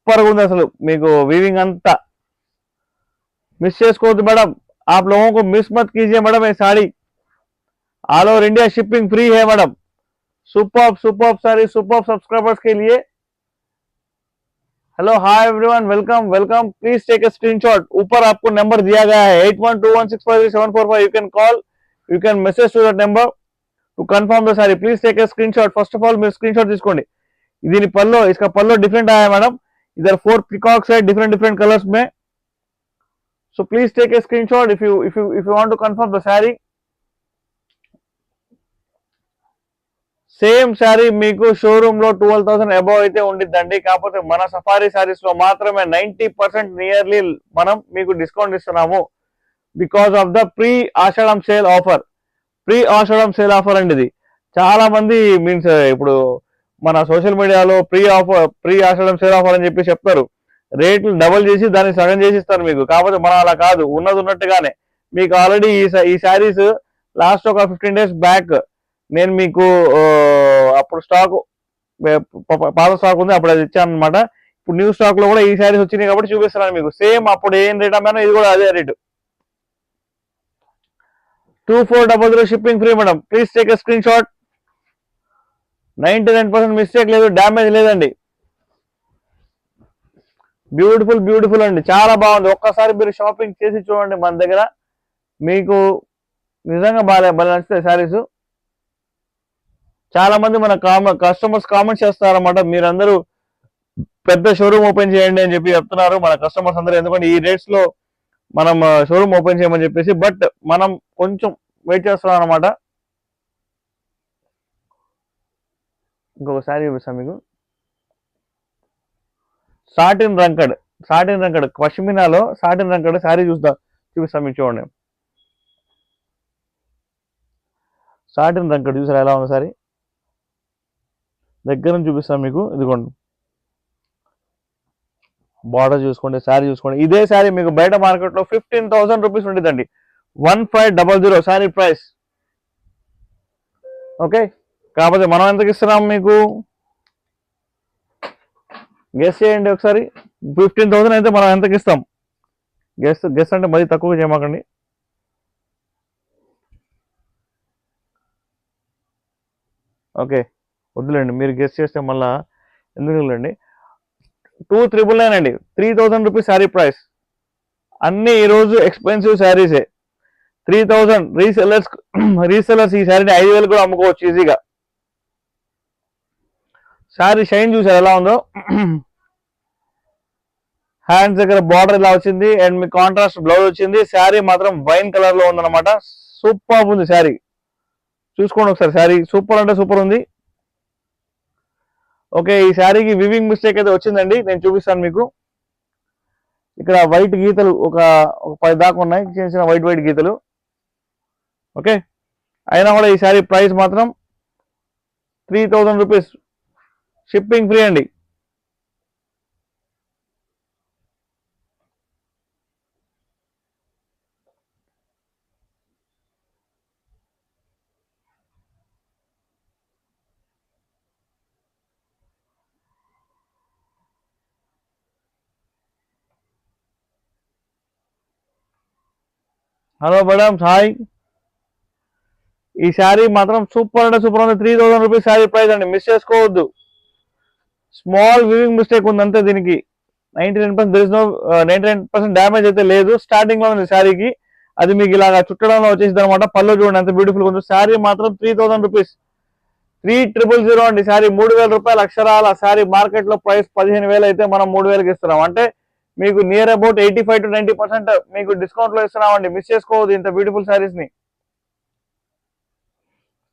Super గా ఉంది అసలు మీకు వీవింగ్ అంతా మిస్ చేసుకోవద్దు మేడం आप लोगों को मिस मत कीजिए मैडम ये sari all over India shipping free है madam super super sari super subscribers के लिए hello hi everyone welcome welcome please take a screenshot ऊपर आपको नंबर दिया गया है 8121653745 you can call you can message to that number to confirm the sari please take a screenshot first of all మీరు screen shot తీసుకోండి దీని పల్లో इसका पल्लो डिफरेंट आया है मैडम इधर 4 पीकॉक्स है डिफरेंट डिफरेंट कलर्स में so please take a screenshot if you want to confirm the saree same sari మీకు షోరూమ్ లో 12,000 అబౌవ్ అయితే ఉండిద్దండి కాకపోతే మన సఫారీ సారీస్ లో మాత్రమే 90% నియర్లీ మనం మీకు డిస్కౌంట్ ఇస్తున్నాము because of the pre Ashadham sale offer అండి ఇది చాలా మంది మీన్స్ ఇప్పుడు మన సోషల్ మీడియాలో ప్రీ ఆషాఢం సేల్ ఆఫర్ అని చెప్పి చెప్తారు రేట్లు డబుల్ చేసి దాన్ని సగం చేసి ఇస్తారు మీకు కాకపోతే మనం అలా కాదు ఉన్నది ఉన్నట్టుగానే మీకు ఆల్రెడీ ఈ శారీస్ లాస్ట్ ఒక 15 days బ్యాక్ నేను మీకు అప్పుడు స్టాక్ పాత స్టాక్ ఉంది అప్పుడు అది ఇచ్చాను అనమాట ఇప్పుడు న్యూ స్టాక్ లో కూడా ఈ శారీస్ వచ్చినాయి కాబట్టి చూపిస్తున్నాను మీకు సేమ్ అప్పుడు ఏం రేట్ అమ్మానో ఇది కూడా అదే rate 2400 shipping free madam please take a screen shot 99% mistake లేదు డ్యామేజ్ లేదండి బ్యూటిఫుల్ బ్యూటిఫుల్ అండి చాలా బాగుంది ఒక్కసారి మీరు షాపింగ్ చేసి చూడండి మన దగ్గర మీకు నిజంగా భలే నచ్చుతాయి శారీస్ చాలా మంది మన కస్టమర్స్ కామెంట్స్ చేస్తారన్నమాట మీరందరూ పెద్ద షోరూమ్ ఓపెన్ చేయండి అని చెప్పి చెప్తున్నారు మన కస్టమర్స్ అందరూ ఎందుకంటే ఈ రేట్స్ లో మనం షోరూమ్ ఓపెన్ చేయమని చెప్పేసి బట్ మనం కొంచెం వెయిట్ చేస్తున్నాం అనమాట ఇంకొక శారీ చూపిస్తాం మీకు సాటిన్ రంకడ్ పష్మినాలో సాటిన్ రంకడ్ శారీ చూపిస్తాం మీకు చూడండి సాటిన్ రంకడ్ చూసారా ఎలా ఉంది సారీ దగ్గర నుంచి చూపిస్తాం మీకు ఇదిగోండి బార్డర్ చూసుకోండి శారీ చూసుకోండి ఇదే శారీ మీకు బయట మార్కెట్ లో 15,000 రూపీస్ ఉంటుందండి 1500 శారీ ప్రైస్ ఓకే కాకపోతే మనం ఎంతకి ఇస్తున్నాం మీకు గెస్ చేయండి ఒకసారి 15,000 అయితే మనం ఎంతకి ఇస్తాం గెస్ అంటే మరీ తక్కువ చేయమాకండి ఓకే వద్దులేండి మీరు గెస్ చేస్తే మళ్ళా ఎందుకు లేండి 2,999 అండి 3,000 రూపీస్ శారీ ప్రైస్ అన్ని ఈరోజు ఎక్స్పెన్సివ్ శారీసే 3,000 రీసెలర్స్ ఈ శారీని 5,000 కూడా అమ్ముకోవచ్చు ఈజీగా శారీ షైన్ చూసారు ఎలా ఉందో హ్యాండ్స్ దగ్గర బార్డర్ ఇలా వచ్చింది అండ్ మీ కాంట్రాస్ట్ బ్లౌజ్ వచ్చింది శారీ మాత్రం వైన్ కలర్ లో ఉందన్నమాట సూపర్ ఉంది శారీ చూసుకోండి ఒకసారి శారీ సూపర్ అంటే సూపర్ ఉంది ఓకే ఈ శారీకి వివింగ్ మిస్టేక్ అయితే వచ్చిందండి నేను చూపిస్తాను మీకు ఇక్కడ వైట్ గీతలు ఒక 10 దాకా ఉన్నాయి చిన్న చిన్న వైట్ గీతలు ఓకే అయినా కూడా ఈ శారీ ప్రైస్ మాత్రం 3,000 రూపీస్ షిప్పింగ్ ఫ్రీ అండి హలో మేడం హాయ్ ఈ శారీ మాత్రం సూపర్ అంటే సూపర్ ఉంది 3,000 రూపీస్ శారీ ప్రైస్ అండి మిస్ చేసుకోవద్దు స్మాల్ వివింగ్ మిస్టేక్ ఉంది అంతే దీనికి 99% డ్యామేజ్ అయితే లేదు స్టార్టింగ్ లో ఉంది శారీకి అది మీకు ఇలాగా చుట్టడంలో వచ్చేసింది అనమాట పళ్ళు చూడండి ఎంత బ్యూటిఫుల్ ఉంది శారీ మాత్రం 3,000 రూపీస్ 3,000 అండి శారీ 3,000 రూపాయలు అక్షరాల శారీ మార్కెట్ లో ప్రైస్ 15,000 అయితే మనం 3,000కి ఇస్తున్నాం అంటే మీకు నియర్ అబౌట్ 85 to 90% మీకు డిస్కౌంట్ లో ఇస్తున్నామండి మిస్ చేసుకోవద్దు ఇంత బ్యూటిఫుల్ శారీస్ ని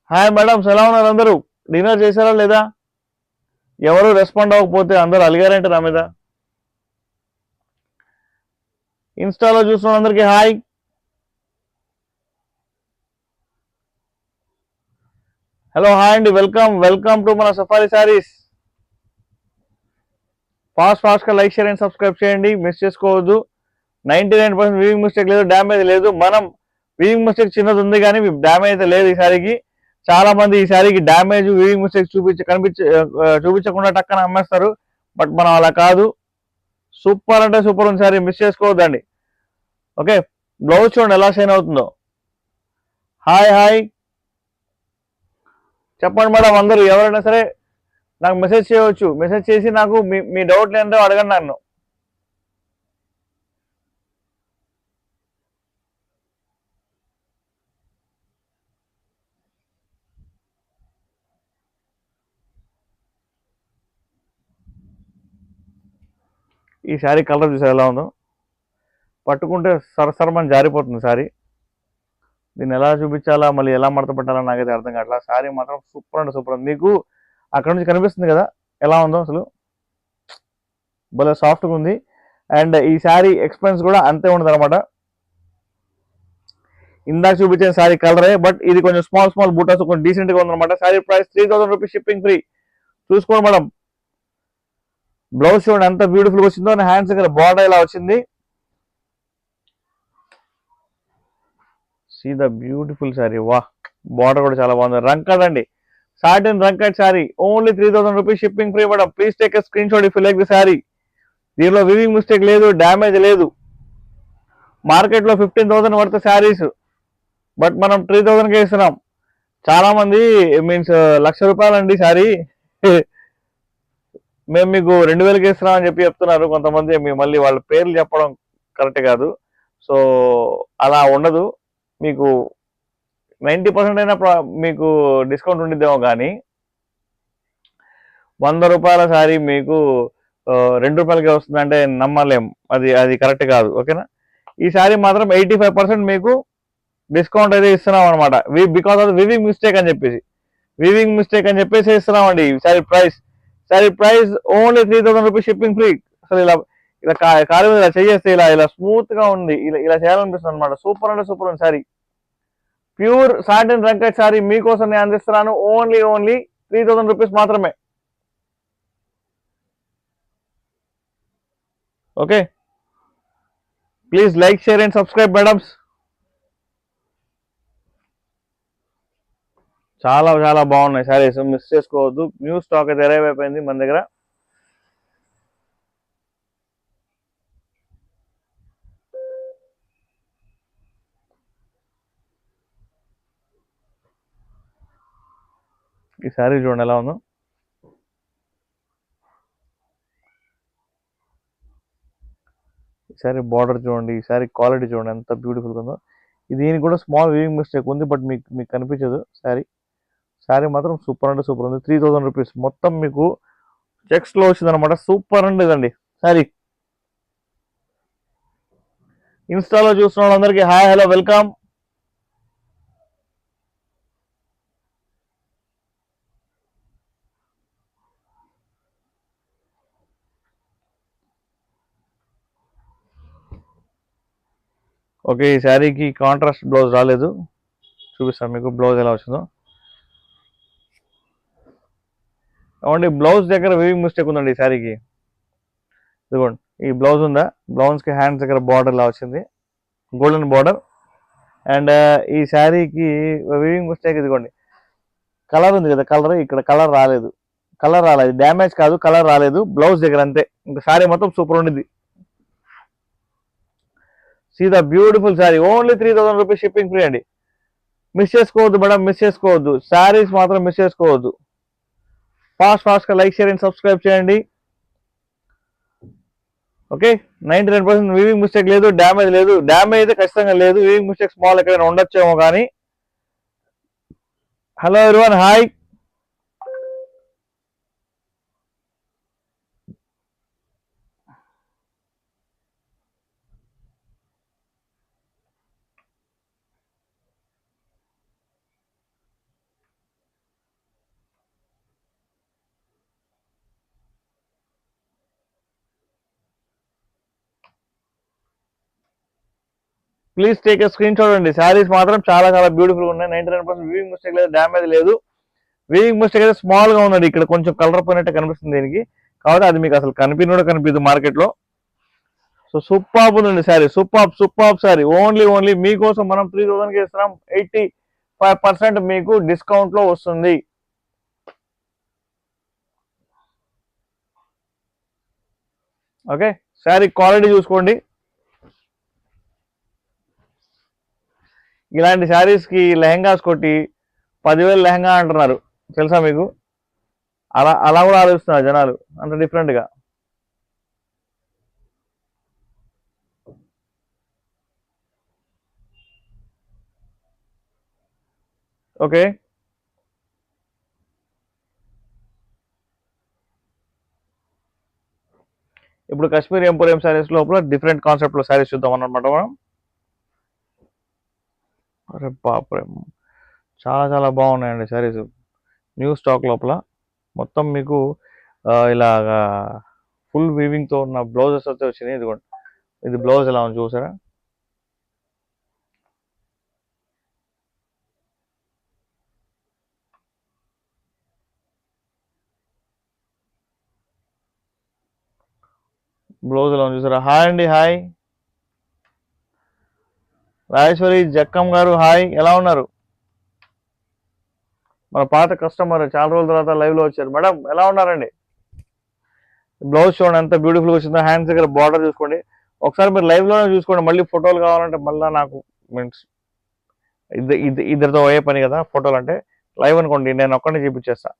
హాయ్ మేడం ఎలా ఉన్నారు అందరూ డిన్నర్ చేశారా లేదా ఎవరు రెస్పాండ్ అవ్వకపోతే అందరూ అలిగారంటే నా మీద ఇన్స్టాలో చూస్తున్న అందరికీ హాయ్ హలో హాయ్ అండి వెల్కమ్ టు మన సఫారీ శారీస్ ఫాస్ట్ గా లైక్ షేర్ అండ్ సబ్స్క్రైబ్ చేయండి మిస్ చేసుకోవద్దు 99% వీవింగ్ మిస్టేక్ లేదు డ్యామేజ్ లేదు మనం వీవింగ్ మిస్టేక్ చిన్నది ఉంది కానీ డ్యామేజ్ అయితే లేదు ఈ శారీకి చాలా మంది ఈ శారీకి డ్యామేజ్ వీవింగ్ మిస్టేక్ చూపించకుండా టక్కన అమ్మేస్తారు బట్ మనం అలా కాదు సూపర్ అంటే సూపర్ ఉంది సారీ, మిస్ చేసుకోవద్దండి. ఓకే, బ్లౌజ్ చూడండి ఎలా షైన్ అవుతుందో. హాయ్ హాయ్ చెప్పండి మేడం, అందరూ ఎవరైనా సరే నాకు మెసేజ్ చేయవచ్చు. మెసేజ్ చేసి నాకు మీ డౌట్లు ఏంటో అడగండి నన్ను. ఈ శారీ కలర్ చూసారు ఎలా ఉందో, పట్టుకుంటే సరసరమని జారిపోతుంది శారీ. దీన్ని ఎలా చూపించాలా, మళ్ళీ ఎలా మడత పెట్టాలా నాకైతే అర్థం కావట్లా. శారీ మాత్రం సూపర్ అంటే సూపర్ ఉంది. మీకు అక్కడ నుంచి కనిపిస్తుంది కదా ఎలా ఉందో, అసలు భలే సాఫ్ట్గా ఉంది. అండ్ ఈ శారీ ఎక్స్పెన్స్ కూడా అంతే ఉండదు అనమాట. ఇందాక చూపించిన శారీ కలరే, బట్ ఇది కొంచెం స్మాల్ స్మాల్ బూటాస్ కొంచెం డీసెంట్ గా ఉందన్నమాట. Sari price 3000 rupees, shipping free. చూసుకోండి మేడం. బ్లౌజ్ చూడండి ఎంత బ్యూటిఫుల్ గా వచ్చిందో, హ్యాండ్స్ దగ్గర బార్డర్ ఇలా వచ్చింది. సీ ద బ్యూటిఫుల్ శారీ, వా బార్డర్ కూడా చాలా బాగుంది. రంకడ్ అండి, satin Rangkat sari, only 3000 rupees, shipping free madam. Please take a screen shot if you like the sari. దీనిలో వివింగ్ మిస్టేక్ లేదు, డ్యామేజ్ లేదు. మార్కెట్ లో 15,000 వర్త్ శారీస్, బట్ మనం 3,000కే ఇస్తున్నాం. చాలా మంది మీన్స్ ₹1,00,000 అండి శారీ, మేము మీకు 2,000కి ఇస్తున్నాం అని చెప్పి చెప్తున్నారు కొంతమంది. మళ్ళీ వాళ్ళ పేర్లు చెప్పడం కరెక్ట్ కాదు. సో అలా ఉండదు. మీకు 90% అయినా మీకు డిస్కౌంట్ ఉండిద్దేమో కానీ ₹100 శారీ మీకు ₹2కే వస్తుందంటే నమ్మలేం, అది కరెక్ట్ కాదు. ఓకేనా, ఈ శారీ మాత్రం 85% మీకు డిస్కౌంట్ అయితే ఇస్తున్నాం అనమాట. బికాస్ ఆఫ్ వివింగ్ మిస్టేక్ అని చెప్పేసి ఇస్తున్నామండి. Sari price only 3,000 rupees, shipping free. అసలు ఇలా ఇలా కాలు మీద ఇలా చేస్తే ఇలా స్మూత్ గా ఉంది, ఇలా చేయాలనిపిస్తుంది అనమాట. సూపర్ అంటే సూపర్ ఉంది శారీ. ప్యూర్ సాటిన్ రంకట్ శారీ మీకోసం నేను అందిస్తున్నాను. ఓన్లీ 3,000 రూపీస్ మాత్రమే. Okay, please like, share and subscribe madams. చాలా చాలా బాగున్నాయి శారీస్, మిస్ చేసుకోవద్దు. న్యూ స్టాక్ అయితే అరైవ్ అయిపోయింది మన దగ్గర. ఈ శారీ చూడండి ఎలా ఉందో. ఈ శారీ బార్డర్ చూడండి, ఈ శారీ క్వాలిటీ చూడండి ఎంత బ్యూటిఫుల్గా ఉందో. దీనికి కూడా స్మాల్ వీవింగ్ మిస్టేక్ ఉంది, బట్ మీకు కనిపించదు. శారీ మాత్రం సూపర్ అంటే సూపర్ ఉంది. 3,000 రూపీస్ మొత్తం మీకు చెక్స్ లో వచ్చింది అనమాట. సూపర్ అండి ఇదండి శారీ. ఇన్స్టాలో చూస్తున్న వాళ్ళందరికీ హాయ్, హలో, వెల్కమ్. ఓకే, ఈ శారీకి కాంట్రాస్ట్ బ్లౌజ్ రాలేదు, చూపిస్తాను మీకు బ్లౌజ్ ఎలా వచ్చిందో. అవునండి, బ్లౌజ్ దగ్గర వీవింగ్ మిస్టేక్ ఉందండి ఈ శారీకి. ఇదిగోండి ఈ బ్లౌజ్ ఉందా, బ్లౌజ్ కి హ్యాండ్స్ దగ్గర బార్డర్ ఇలా వచ్చింది, గోల్డెన్ బార్డర్. అండ్ ఈ శారీకి వీవింగ్ మిస్టేక్ ఇదిగోండి, కలర్ ఉంది కదా, ఇక్కడ కలర్ రాలేదు, డ్యామేజ్ కాదు, కలర్ రాలేదు బ్లౌజ్ దగ్గర అంతే. ఇంకా శారీ మొత్తం సూపర్ ఉండింది. See the beautiful sari, only 3,000 rupees, shipping free అండి. మిస్ చేసుకోవద్దు మేడం, మిస్ చేసుకోవద్దు. శారీస్ మాత్రం మిస్ చేసుకోవద్దు. ఫాస్ట్గా లైక్, షేర్ అండ్ సబ్స్క్రైబ్ చేయండి. ఓకే, 99% వీవింగ్ మిస్టేక్ లేదు, డ్యామేజ్ లేదు. డ్యామేజ్ అయితే ఖచ్చితంగా లేదు, వీవింగ్ మిస్టేక్ స్మాల్ ఎక్కడైనా ఉండొచ్చేమో కానీ. Hello everyone, hi. Please take a screen shot అండి. శారీస్ మాత్రం చాలా చాలా బ్యూటిఫుల్ ఉన్నాయి. 99% వీవింగ్ మిస్టేక్ లేదు, డ్యామేజ్ లేదు. వీవింగ్ మిస్టేక్ అయితే స్మాల్ గా ఉందండి, ఇక్కడ కొంచెం కలర్ పోయినట్టు కనిపిస్తుంది దీనికి, కాబట్టి అది మీకు అసలు కనిపించదు మార్కెట్ లో. సో సూపర్ ఉందండి శారీ, సూపర్ శారీ. ఓన్లీ మీకోసం మనం 3,000కి ఇస్తున్నాం. 85% మీకు డిస్కౌంట్ లో వస్తుంది. ఓకే, శారీ క్వాలిటీ చూసుకోండి. ఇలాంటి శారీస్కి లెహంగాస్ కొట్టి 10,000 లెహంగా అంటున్నారు, తెలుసా మీకు? అలా అలా కూడా ఆలోచిస్తున్నారు జనాలు, అంత డిఫరెంట్గా. ఓకే, ఇప్పుడు కాశ్మీర్ ఎంపోరియం శారీస్ లోపల డిఫరెంట్ కాన్సెప్ట్లో శారీస్ చూద్దాం అన్నమాట మనం. అరే బాప్రే, చాలా చాలా బాగున్నాయండి శారీస్. న్యూ స్టాక్ లోపల మొత్తం మీకు ఇలాగా ఫుల్ వీవింగ్తో ఉన్న బ్లౌజెస్ అయితే వచ్చినాయి. ఇదిగోండి, ఇది బ్లౌజ్ ఎలా ఉంది చూసారా? బ్లౌజ్ ఎలా ఉంది చూసారా? హాయ్ అండి, హాయ్ రాజేశ్వరి జక్కం గారు, హాయ్, ఎలా ఉన్నారు? మన పాత కస్టమర్ చాలా రోజుల తర్వాత లైవ్ లో వచ్చారు. మేడం ఎలా ఉన్నారండి? బ్లౌజ్ చూడండి ఎంత బ్యూటిఫుల్గా వచ్చిందో. హ్యాండ్స్ దగ్గర బార్డర్ చూసుకోండి. ఒకసారి మీరు లైవ్ లోనే చూసుకోండి. మళ్ళీ ఫోటోలు కావాలంటే మళ్ళీ నాకు మీన్స్ ఇద్దరితో అయ్యే పని కదా ఫోటోలు అంటే. లైవ్ అనుకోండి, నేను ఒక్కడిని చూపించేస్తా.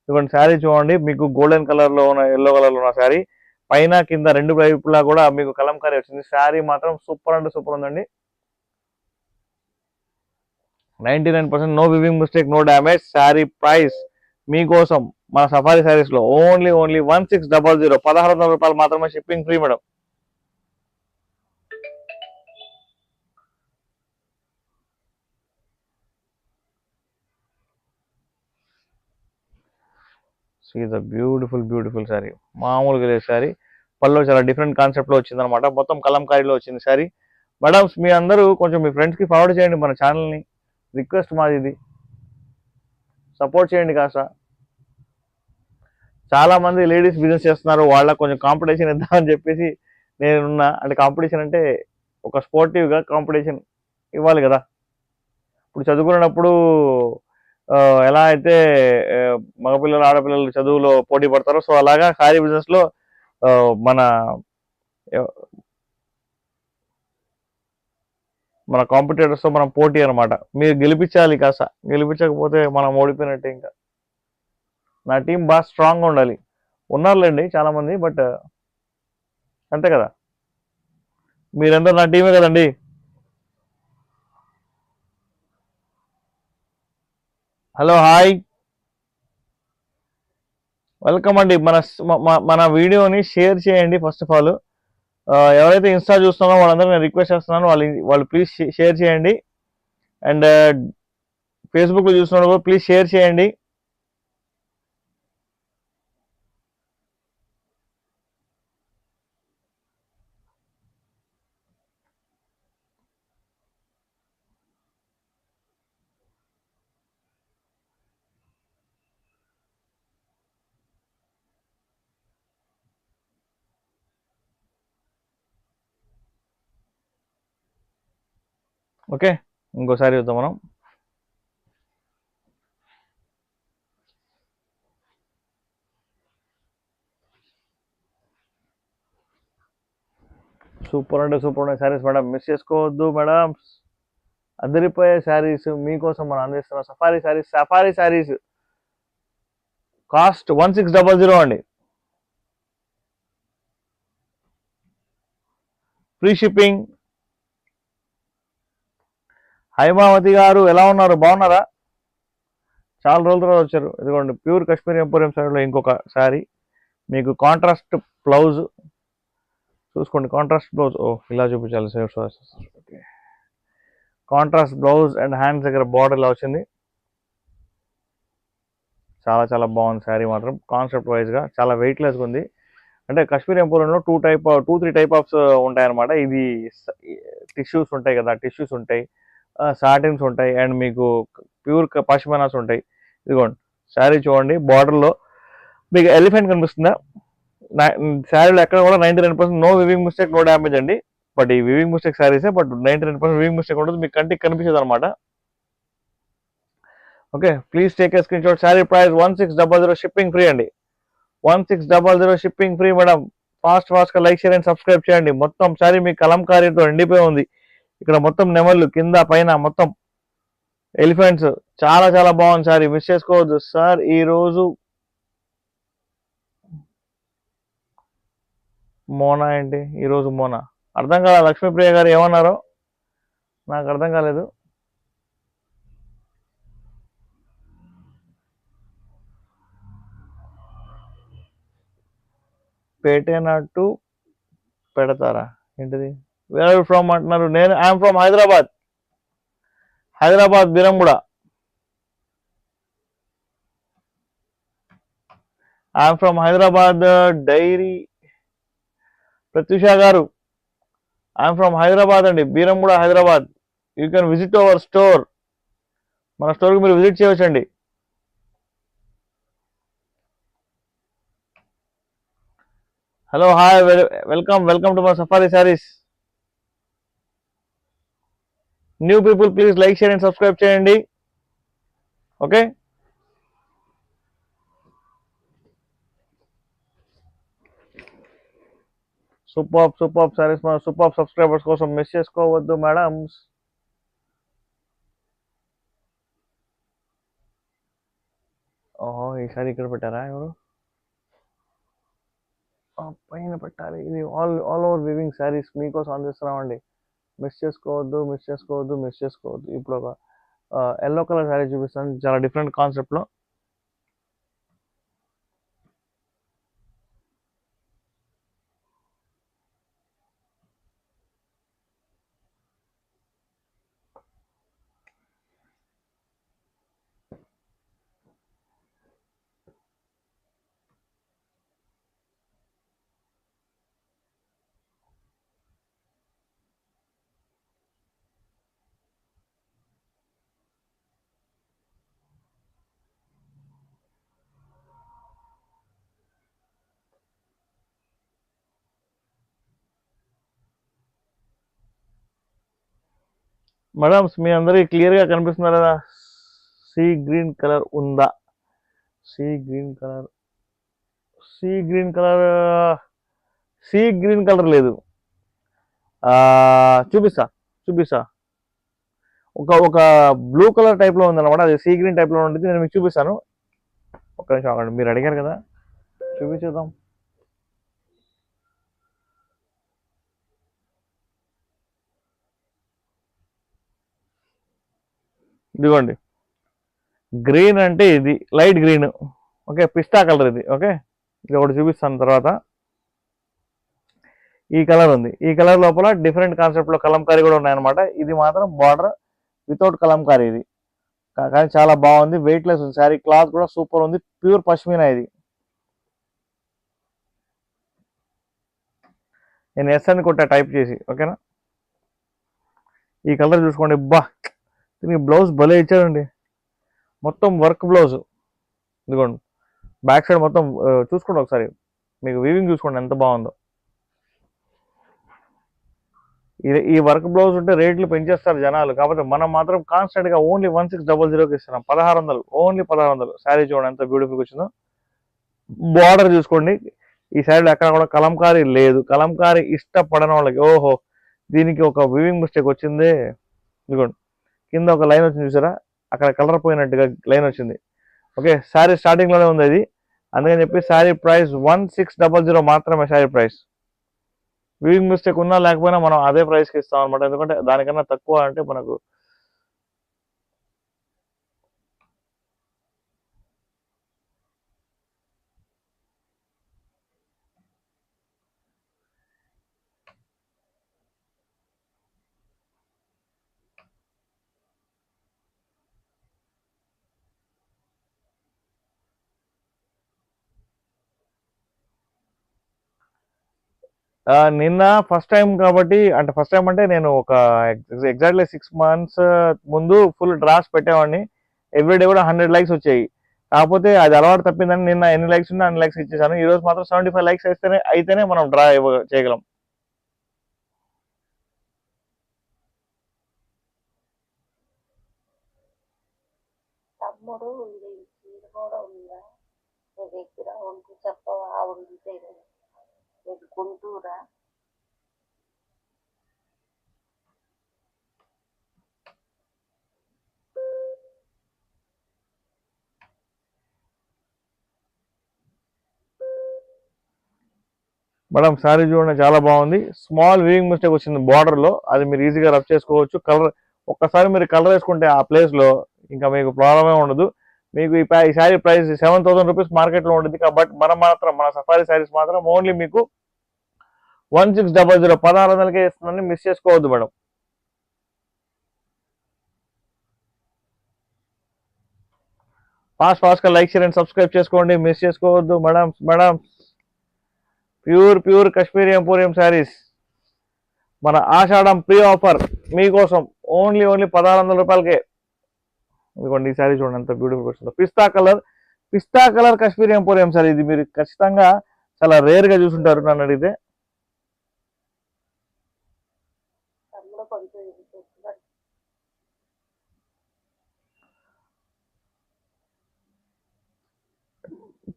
ఇదిగోండి శారీ చూడండి, మీకు గోల్డెన్ కలర్ లో ఉన్న, ఎల్లో కలర్ లో ఉన్న శారీ, పైన కింద రెండు వైపులా కూడా మీకు కలంకారీ వచ్చింది. శారీ మాత్రం సూపర్ అంటే సూపర్ ఉందండి. 99% no weaving mistake, no damage. Sari price మీకోసం మన సఫారీ శారీస్ లో ఓన్లీ 1600, 1,600 రూపాయలు మాత్రమే, shipping free madam. See the beautiful sari, మామూలుగా లేదు శారీ. పళ్ళు చాలా డిఫరెంట్ కాన్సెప్ట్ లో వచ్చింది అనమాట. మొత్తం కలంకారీలో వచ్చింది శారీ. మేడమ్స్ మీ అందరూ కొంచెం మీ ఫ్రెండ్స్ కి ఫార్వర్డ్ చేయండి మన ఛానల్ని, రిక్వెస్ట్ మాది ఇది, సపోర్ట్ చేయండి కాస్త. చాలా మంది లేడీస్ బిజినెస్ చేస్తున్నారు, వాళ్ళకి కొంచెం కాంపిటీషన్ ఇద్దామని చెప్పేసి నేనున్నా. అంటే కాంపిటీషన్ అంటే ఒక స్పోర్టివ్గా కాంపిటీషన్ ఇవ్వాలి కదా. ఇప్పుడు చదువుకునేటప్పుడు ఎలా అయితే మగపిల్లలు ఆడపిల్లలు చదువులో పోటీ పడతారో, సో అలాగా శారీ బిజినెస్ లో మన మన కాంపిటేటర్స్ తో మనం పోటీ అనమాట. మీరు గెలిపించాలి కాస్త, గెలిపించకపోతే మనం ఓడిపోయినట్టే. ఇంకా నా టీం బాగా స్ట్రాంగ్గా ఉండాలి. ఉన్నారులేండి చాలా మంది, బట్ అంతే కదా, మీరందరూ నా టీమే కదండి. హలో, హాయ్, వెల్కమ్ అండి. మన వీడియోని షేర్ చేయండి ఫస్ట్ ఆఫ్ ఆల్. ఎవరైతే ఇన్స్టా చూస్తున్నారో వాళ్ళందరూ నేను రిక్వెస్ట్ చేస్తున్నాను, వాళ్ళు ప్లీజ్ షేర్ చేయండి. అండ్ ఫేస్బుక్లో చూస్తున్నారు కూడా ప్లీజ్ షేర్ చేయండి. ఓకే, ఇంకోసారి చూద్దాం మనం. సూపర్ అంటే సూపర్ ఉన్నాయి శారీస్ మేడం, మిస్ చేసుకోవద్దు మేడం. అదిరిపోయే శారీస్ మీకోసం మనం అందిస్తున్నాం. సఫారీ శారీస్ కాస్ట్ 1600 అండి, ఫ్రీ షిప్పింగ్. హైమావతి గారు ఎలా ఉన్నారు, బాగున్నారా? చాలా రోజుల తర్వాత వచ్చారు. ఇదిగోండి ప్యూర్ కాశ్మీర్ ఎంపోరియం శారీలో ఇంకొక శారీ, మీకు కాంట్రాస్ట్ బ్లౌజ్ చూసుకోండి. కాంట్రాస్ట్ బ్లౌజ్, ఇలా చూపించాలి safe. Okay, contrast blouse and hands దగ్గర బార్డర్ ఇలా వచ్చింది. చాలా చాలా బాగుంది శారీ మాత్రం. కాన్సెప్ట్ వైజ్గా చాలా వెయిట్లెస్గా ఉంది. అంటే కాశ్మీర్ ఎంపోరియంలో 2-3 టైప్ ఆఫ్స్ ఉంటాయన్నమాట. ఇది టిష్యూస్ ఉంటాయి కదా, టిష్యూస్ ఉంటాయి, సాటిన్స్ ఉంటాయి, అండ్ మీకు ప్యూర్ పష్మినాస్ ఉంటాయి. ఇదిగోండి శారీ చూడండి, బార్డర్లో మీకు ఎలిఫెంట్ కనిపిస్తుందా? శారీలో ఎక్కడ కూడా 99% no weaving mistake, no damage అండి. బట్ ఈ వివింగ్ మిస్టేక్ శారీసే, బట్ 99% వివింగ్ మిస్టేక్ ఉంటుంది, మీకు కంటికి కనిపించదు అనమాట. Okay, please take a screen shot. Sari price 1600, shipping free అండి. 1600 షిప్పింగ్ ఫ్రీ మేడం. ఫాస్ట్ గా లైక్ షేర్ అండ్ సబ్స్క్రైబ్ చేయండి. మొత్తం సారీ మీ కలంకారీతో నిండిపోయి ఉంది. ఇక్కడ మొత్తం నెమళ్ళు కింద పైన మొత్తం ఎలిఫెంట్స్ చాలా బాగుంది సార్. మిస్ చేసుకోవద్దు సార్. ఈ రోజు మోనా ఏంటి ఈరోజు మోనా అర్థం కాల. లక్ష్మీప్రియ గారు ఏమన్నారో నాకు అర్థం కాలేదు. పెట్టేనట్టు పెడతారా ఏంటిది? వేర్ ఫ్రమ్ అంటున్నారు. నేను I'm from Hyderabad Beeramguda. I'm from Hyderabad dairy. Pratyusha గారు ఐఎమ్ ఫ్రమ్ హైదరాబాద్ అండి, Beeramguda Hyderabad. You can visit our store. మన స్టోర్కి మీరు విజిట్ చేయవచ్చండి. Hello hi welcome to my safari saris. New people please like share and subscribe చేయండి. Okay, super saris. మన సూపర్ సబ్స్క్రైబర్స్ కోసం మిస్ చేసుకోవద్దు మేడమ్స్. ఓహో, ఈసారి ఇక్కడ పెట్టారా ఎవరు? పైన పెట్టాలి. ఇది ఆల్ ఓవర్ వివింగ్ శారీస్ మీకోసం అందిస్తున్నామండి. మిస్ చేసుకోవద్దు. ఇప్పుడు ఒక ఎల్లో కలర్ శారీ చూపిస్తాను, చాలా డిఫరెంట్ కాన్సెప్ట్లో. మేడమ్స్ మీ అందరికి క్లియర్గా కనిపిస్తున్నారు కదా? సీ గ్రీన్ కలర్ ఉందా? సీ గ్రీన్ కలర్ లేదు. చూపిస్తా. ఒక బ్లూ కలర్ టైప్ లో ఉందన్నమాట. అది సీ గ్రీన్ టైప్ లో ఉంటుంది. నేను మీకు చూపిస్తాను. ఒక్క నిమిషం ఆగండి, మీరు అడిగారు కదా, చూపించేద్దాం. ఇదిగోండి, గ్రీన్ అంటే ఇది లైట్ గ్రీన్. ఓకే, పిస్తా కలర్ ఇది. ఓకే, ఇది ఒకటి చూపిస్తాను తర్వాత. ఈ కలర్ ఉంది. ఈ కలర్ లోపల డిఫరెంట్ కాన్సెప్ట్ లో కలంకారీ కూడా ఉన్నాయన్నమాట. ఇది మాత్రం బార్డర్ వితౌట్ కలంకారీ ఇది, కానీ చాలా బాగుంది. వెయిట్ లెస్ ఉంది శారీ. క్లాత్ కూడా సూపర్ ఉంది. ప్యూర్ పష్మీనా ఇది. నేను ఎస్ అని కొట్టా టైప్ చేసి. ఓకేనా, ఈ కలర్ చూసుకోండి. దీనికి బ్లౌజ్ భలే ఇచ్చారండి, మొత్తం వర్క్ బ్లౌజ్. ఇదిగోండి, బ్యాక్ సైడ్ మొత్తం చూసుకోండి ఒకసారి. మీకు వీవింగ్ చూసుకోండి ఎంత బాగుందో. ఈ వర్క్ బ్లౌజ్ ఉంటే రేట్లు పెంచేస్తారు జనాలు. కాబట్టి మనం మాత్రం కాన్స్టెంట్ గా ఓన్లీ 1600కి ఇస్తున్నాం. 1600, ఓన్లీ 1600. శారీ చూడండి ఎంత బ్యూటిఫుల్ వచ్చిందో. బార్డర్ చూసుకోండి. ఈ శారీలో ఎక్కడ కూడా కలంకారీ లేదు. కలంకారీ ఇష్టపడని వాళ్ళకి ఓహో, దీనికి ఒక వివింగ్ మిస్టేక్ వచ్చింది. ఇదిగోండి, కింద ఒక లైన్ వచ్చింది చూసారా, అక్కడ కలర్ పోయినట్టుగా లైన్ వచ్చింది. ఓకే, శారీ స్టార్టింగ్ లోనే ఉంది అది. అందుకని చెప్పి శారీ ప్రైస్ 1600 మాత్రమే. శారీ ప్రైస్ వీవింగ్ మిస్టేక్ ఉన్నా లేకపోయినా మనం అదే ప్రైస్కి ఇస్తాం అనమాట. ఎందుకంటే దానికన్నా తక్కువ అంటే మనకు నిన్న ఫస్ట్ టైం కాబట్టి, అంటే ఫస్ట్ టైం అంటే నేను ఒక ఎగ్జాక్ట్లీ 6 months ముందు ఫుల్ డ్రాఫ్ట్స్ పెట్టేవాడిని. ఎవ్రీడే కూడా 100 లైక్స్ వచ్చాయి. కాకపోతే అది అలవాటు తప్పిందని నిన్న ఎన్ని లైక్స్ ఉన్నా అన్ని లైక్స్ ఇచ్చేసాను. ఈ రోజు మాత్రం 75 లైక్స్ అయితేనే మనం డ్రా చేయగలం. తమ్ముడు ఉంది, మీరు కూడా ఉందా? నీ దగ్గర ఉంటే చెప్పవా? ఉంటే గుంటూరా? మేడం శారీ చూడండి చాలా బాగుంది. స్మాల్ వీవింగ్ మిస్టేక్ వచ్చింది బార్డర్ లో, అది మీరు ఈజీగా రబ్ చేసుకోవచ్చు. కలర్ ఒక్కసారి మీరు కలర్ వేసుకుంటే ఆ ప్లేస్ లో ఇంకా మీకు ప్రాబ్లమే ఉండదు. మీకు ఈ శారీ ప్రైస్ 7,000 రూపీస్ మార్కెట్ లో ఉంటుంది. బట్ మన సఫారీ శారీస్ మాత్రం ఓన్లీ మీకు 1600 1600కే ఇస్తుందని మిస్ చేసుకోవద్దు మేడం. ఫాస్ట్ గా లైక్ షేర్ అండ్ సబ్స్క్రైబ్ చేసుకోండి, మిస్ చేసుకోవద్దు madam. Pure Kashmiri emporium saris మన ఆషాఢం ప్రీ ఆఫర్ మీకోసం ఓన్లీ 1600 రూపాయలకే. ఇదిగోండి ఈ శారీ చూడండి ఎంత బ్యూటిఫుల్ వస్తుందో. పిస్తా కలర్ కాశ్మీరీ ఎంపోరియం శారీ. ఇది మీరు ఖచ్చితంగా చాలా రేర్ గా చూసుంటారు నన్ను అడిగితే.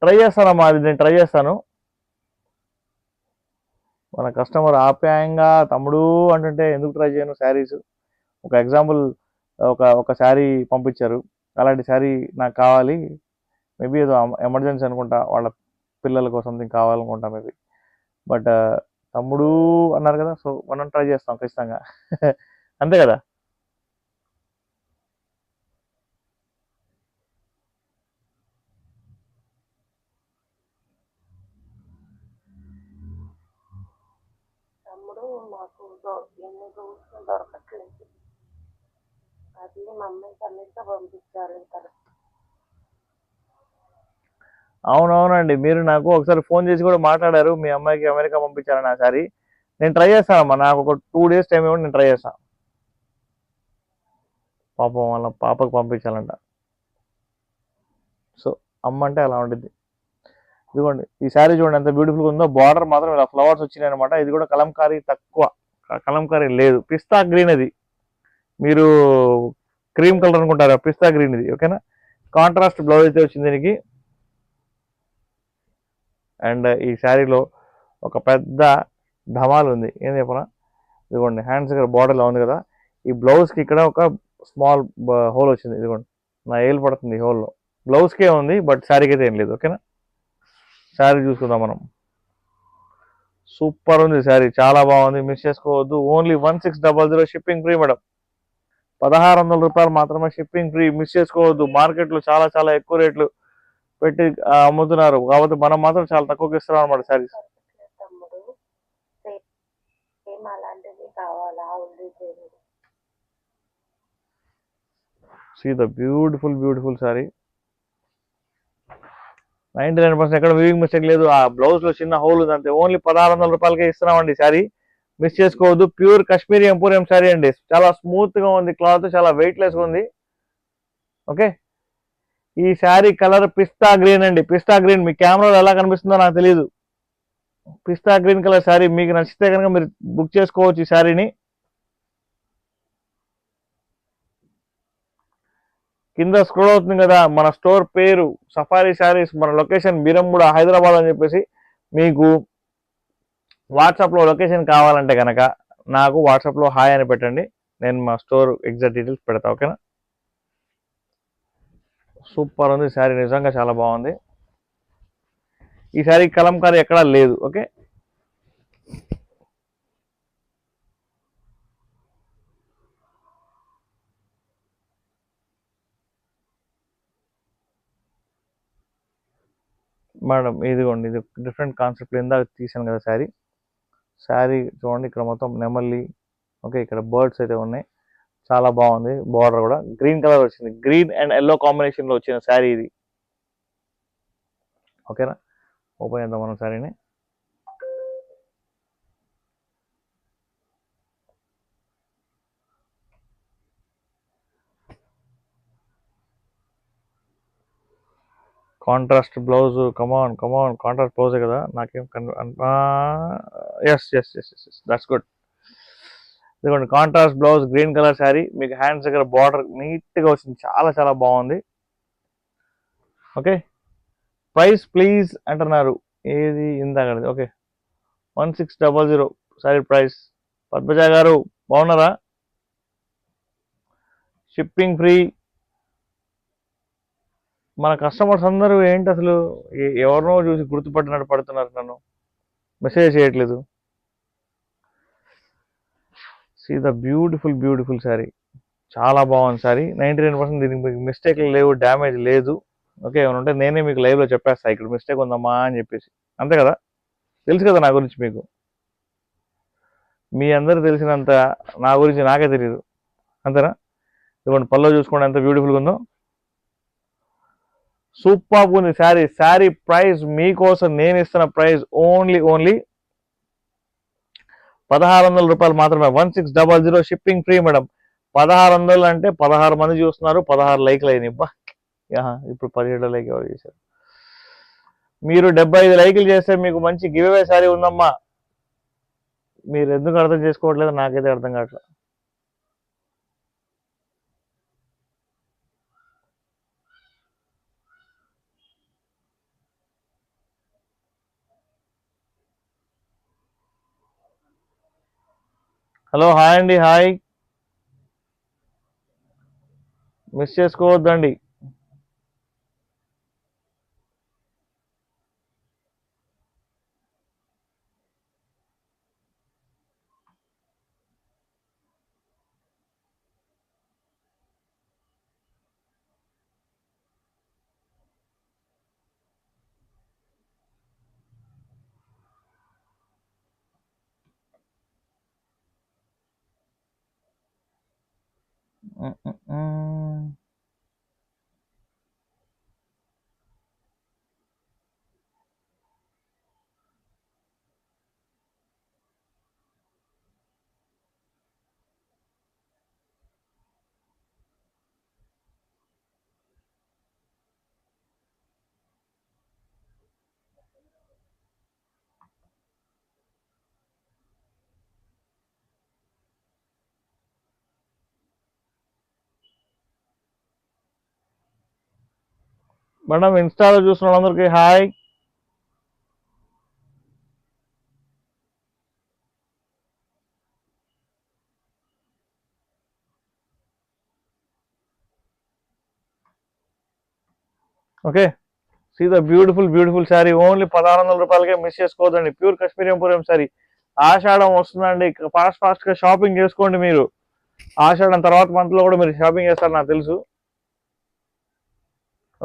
ట్రై చేస్తానమ్మా, అది నేను ట్రై చేస్తాను. మన కస్టమర్ ఆప్యాయంగా తమ్ముడు అంటుంటే ఎందుకు ట్రై చేయను శారీస్. ఒక ఎగ్జాంపుల్ ఒక శారీ పంపించారు, అలాంటి శారీ నాకు కావాలి, మేబీ ఏదో ఎమర్జెన్సీ అనుకుంటా, వాళ్ళ పిల్లలకు సంథింగ్ కావాలనుకుంటా మేబీ. బట్ తమ్ముడు అన్నారు కదా, సో మనం ట్రై చేస్తాం ఖచ్చితంగా. అంతే కదా. తమ్ముడు మాకు ఎన్ని రోజులు దొరకట్లేదు, అది మా అమ్మాయికి అన్నిటితో పంపించాలి కదా. అవునవునండి, మీరు నాకు ఒకసారి ఫోన్ చేసి కూడా మాట్లాడారు మీ అమ్మాయికి అమెరికా పంపించాలని ఆ సారి. నేను ట్రై చేస్తానమ్మా, నాకు ఒక 2 days టైం ఇవ్వండి, నేను ట్రై చేస్తాను. పాపం వాళ్ళ పాపకు పంపించాలంట. సో అమ్మ అంటే అలా ఉంటుంది. ఇదిగోండి ఈ శారీ చూడండి ఎంత బ్యూటిఫుల్గా ఉందో. బార్డర్ మాత్రం ఇలా ఫ్లవర్స్ వచ్చినాయి అనమాట. ఇది కూడా కలంకారీ తక్కువ, కలంకారీ లేదు. పిస్తా గ్రీన్ అది, మీరు క్రీమ్ కలర్ అనుకుంటారు, పిస్తా గ్రీన్ ఇది. ఓకేనా. కాంట్రాస్ట్ బ్లౌజ్ అయితే వచ్చింది దీనికి. అండ్ ఈ శారీలో ఒక పెద్ద ధమాల్ ఉంది, ఏం చెప్పనా. ఇదిగోండి హ్యాండ్స్ దగ్గర బార్డర్లో ఉంది కదా, ఈ బ్లౌజ్కి ఇక్కడ ఒక స్మాల్ హోల్ వచ్చింది. ఇదిగోండి నా ఏలు పడుతుంది ఈ హోల్లో. బ్లౌజ్కే ఉంది బట్ శారీకి అయితే ఏం లేదు. ఓకేనా. శారీ చూసుకుందాం మనం. సూపర్ ఉంది శారీ, చాలా బాగుంది, మిస్ చేసుకోవద్దు. Only 1600 shipping free madam. 1600 రూపాయలు మాత్రమే షిప్పింగ్ ఫ్రీ, మిస్ చేసుకోవద్దు. మార్కెట్లో చాలా చాలా ఎక్కువ రేట్లు పెట్టి అమ్ముతున్నారు, కాబట్టి మనం మాత్రం చాలా తక్కువకి ఇస్తున్నాం అనమాట శారీస్. తమ్ముడు సేమ్ అలాంటివి కావాలా? See the beautiful sari. 99% ఎక్కడ వీవింగ్ మిస్టేక్ లేదు. ఆ బ్లౌజ్ లో చిన్న హోల్ ఉంది అంతే. ఓన్లీ 1600 రూపాయలకే ఇస్తున్నామండి శారీ, మిస్ చేసుకోవద్దు. ప్యూర్ కాశ్మీరీ ఎంపోరియం శారీ అండి, చాలా స్మూత్ గా ఉంది క్లాత్, చాలా వెయిట్ లెస్ ఉంది. ఓకే. ఈ శారీ కలర్ పిస్తా గ్రీన్ అండి. పిస్తా గ్రీన్ మీ కెమెరాలో ఎలా కనిపిస్తుందో నాకు తెలియదు. పిస్తా గ్రీన్ కలర్ శారీ మీకు నచ్చితే కనుక మీరు బుక్ చేసుకోవచ్చు ఈ శారీని. కింద స్క్రోల్ అవుతుంది కదా మన స్టోర్ పేరు సఫారీ శారీస్, మన లొకేషన్ బీరంగూడ హైదరాబాద్ అని చెప్పేసి. మీకు వాట్సాప్లో లొకేషన్ కావాలంటే కనుక నాకు వాట్సాప్లో హాయ్ అని పెట్టండి, నేను మా స్టోర్ ఎగ్జాక్ట్ డీటెయిల్స్ పెడతా. ఓకేనా. సూపర్ ఉంది శారీ, నిజంగా చాలా బాగుంది. ఈ శారీ కలంకారీ ఎక్కడా లేదు. ఓకే. మేడం ఇదిగోండి, ఇది డిఫరెంట్ కాన్సెప్ట్, ఇందాక తీసాను కదా శారీ చూడండి. ఇక్కడ మొత్తం నెమల్లి, ఓకే, ఇక్కడ బర్డ్స్ అయితే ఉన్నాయి, చాలా బాగుంది. బార్డర్ కూడా గ్రీన్ కలర్ వచ్చింది, గ్రీన్ అండ్ ఎల్లో కాంబినేషన్ లో వచ్చిన శారీ ఇది. ఓకేనా. ఓపెన్ చేద్దాం మనం శారీని. కాంట్రాస్ట్ బ్లౌజ్, కమాన్ కాంట్రాస్ట్ బ్లౌజే కదా, నాకేం ఎస్ దట్స్ గుడ్. ఇదిగోండి contrast blouse, green colour sari, మీకు హ్యాండ్స్ దగ్గర బార్డర్ నీట్గా వచ్చింది, చాలా చాలా బాగుంది. ఓకే. ప్రైస్ ప్లీజ్ అంటున్నారు, ఏది ఇందాక. Okay, 1600 sorry price. పద్మజ గారు బాగున్నారా? Shipping free. మన కస్టమర్స్ అందరూ ఏంటి అసలు ఎవరినో చూసి గుర్తుపట్టినట్టు పడుతున్నారు, నన్ను మెసేజ్ చేయట్లేదు. See the beautiful beautiful sari, చాలా బాగుంది శారీ. 99% దీనికి మీకు మిస్టేక్లు లేవు, డ్యామేజ్ లేదు. ఓకే, ఏమైనా ఉంటే నేనే మీకు లైవ్లో చెప్పేస్తా ఇక్కడ మిస్టేక్ ఉందమ్మా అని చెప్పేసి. అంతే కదా, తెలుసు కదా నా గురించి మీకు. మీ అందరూ తెలిసినంత నా గురించి నాకే తెలియదు, అంతేనా? ఇవ్వండి, పల్లో చూసుకోండి ఎంత బ్యూటిఫుల్గా ఉందో. సూపర్ ఉంది శారీ. శారీ ప్రైస్ మీకోసం నేను ఇస్తున్న ప్రైస్ ఓన్లీ 1600 రూపాయలు మాత్రమే. 1600 షిప్పింగ్ ఫ్రీ మేడం. 1600 అంటే 16 మంది చూస్తున్నారు, 16 లైక్లు అయినాయి. ఇప్పుడు 17 లైక్ ఎవరు చేశారు? మీరు 75 లైకులు చేస్తే మీకు మంచి గివ్ అవే శారీ ఉందమ్మా. మీరు ఎందుకు అర్థం చేసుకోవట్లేదు నాకైతే అర్థం కావట్లేదు. హలో, హాయ్ అండి, హాయ్. మిస్ చేసుకోవద్దండి. మేడం, ఇన్స్టాలో చూస్తున్న వాళ్ళందరికీ hi. Okay, see the beautiful beautiful sari only 1600 రూపాయలకే. మిస్ చేసుకోవద్దండి. Pure Kashmiri emporium sari. ఆషాఢం వస్తుందండి, ఫాస్ట్గా షాపింగ్ చేసుకోండి మీరు. ఆషాఢం తర్వాత మంత్లో కూడా మీరు షాపింగ్ చేస్తారు నాకు తెలుసు.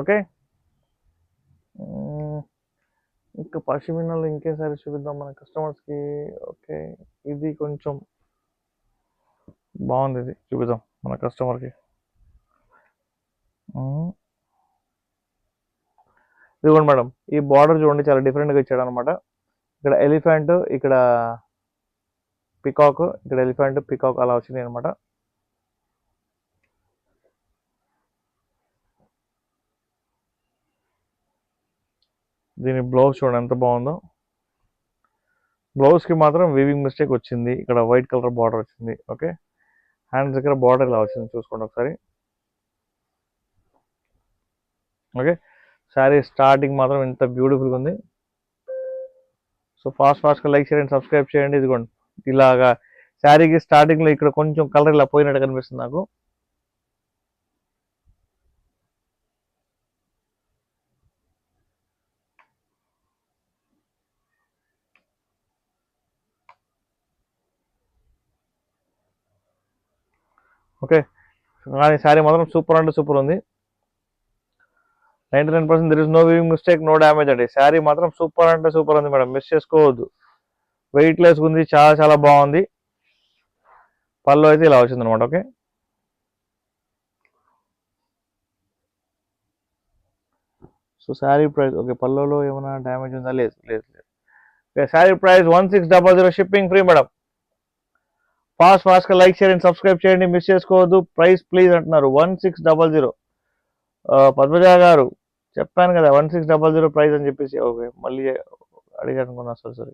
ఓకే, ఇంకా పశ్చిమినాలు ఇంకే సారీ చూపిద్దాం మన కస్టమర్స్కి. ఓకే, ఇది కొంచెం బాగుంది, ఇది చూపిద్దాం మన కస్టమర్కి. ఇదిగోండి మేడం, ఈ బార్డర్ చూడండి, చాలా డిఫరెంట్గా ఇచ్చాడు అనమాట. ఇక్కడ ఎలిఫెంట్, ఇక్కడ పికాక్, ఇక్కడ ఎలిఫెంట్ పికాక్ అలా వచ్చినాయి అనమాట. దీని బ్లౌజ్ చూడండి ఎంత బాగుందో. బ్లౌజ్కి మాత్రం వీవింగ్ మిస్టేక్ వచ్చింది, ఇక్కడ వైట్ కలర్ బార్డర్ వచ్చింది. ఓకే, హ్యాండ్స్ దగ్గర బార్డర్ ఇలా వచ్చింది, చూసుకోండి ఒకసారి. ఓకే, శారీ స్టార్టింగ్ మాత్రం ఇంత బ్యూటిఫుల్గా ఉంది. సో ఫాస్ట్గా లైక్ చేయండి, సబ్స్క్రైబ్ చేయండి. ఇదిగోండి ఇలాగా శారీకి స్టార్టింగ్లో ఇక్కడ కొంచెం కలర్ ఇలా పోయినట్టు కనిపిస్తుంది నాకు. ఓకే, కానీ శారీ మాత్రం సూపర్ అంటే సూపర్ ఉంది. 99% there is no weaving mistake, no damage అండి. శారీ మాత్రం సూపర్ అంటే సూపర్ ఉంది మేడం, మిస్ చేసుకోవద్దు. వెయిట్ లెస్ ఉంది, చాలా చాలా బాగుంది. పళ్ళు అయితే ఇలా వచ్చింది అనమాట. Okay, so sari price. Okay, పళ్ళులో ఏమైనా డ్యామేజ్ ఉందా? లేదు లేదు లేదు. Okay, sari price 1600 shipping free madam. ఫాస్ట్గా లైక్ చేయండి, సబ్స్క్రైబ్ చేయండి, మిస్ చేసుకోవద్దు. ప్రైస్ ప్లీజ్ అంటున్నారు 1600. పద్మజ గారు చెప్పాను కదా 1600 ప్రైస్ అని చెప్పేసి. ఓకే, మళ్ళీ అడిగాను అనుకున్నా, సారీ.